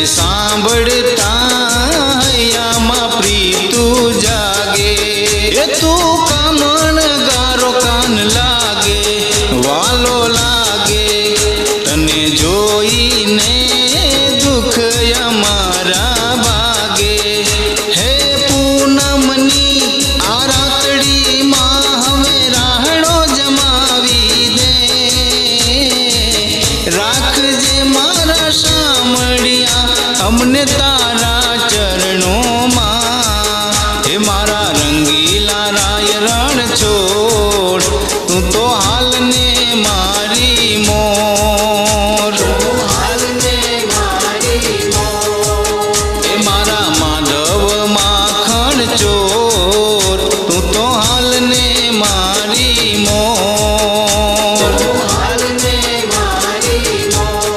सांभळता हयामा प्रीतु जागे। ए तू कामण गारो कान लागे वालो लागे तने जोईने दुख अमारा भागे। हे पूनमनी आ रातड़ी मां हमें राहड़ो जमावी दे राखजे मारा शामड़िया हमने तारा चरणों मां। हे मारा रंगीला राय रण छोड़ तू तो हाल ने मारी मोर। हाल ने मारी मोर। हे मारा माधव माखण चोर तू तो हाल ने मारी मोर। हाल ने मारी मोर।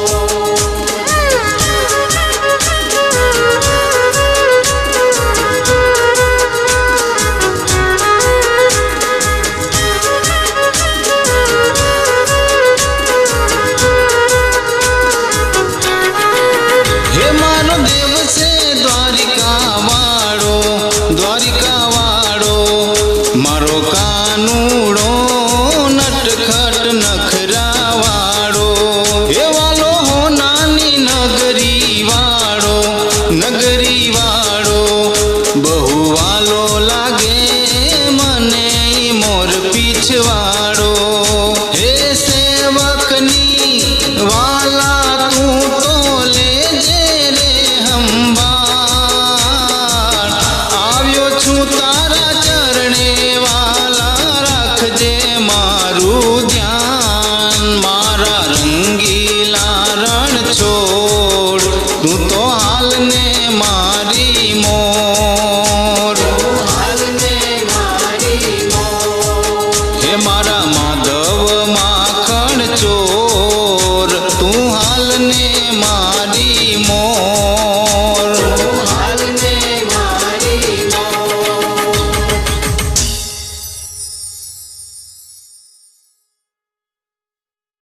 हे मारो देव से द्वारिका वाड़ो मारो कानूड़ो नटखट नखरा वाड़ो। हे वालो हो नानी नगरी वाड़ो नगरी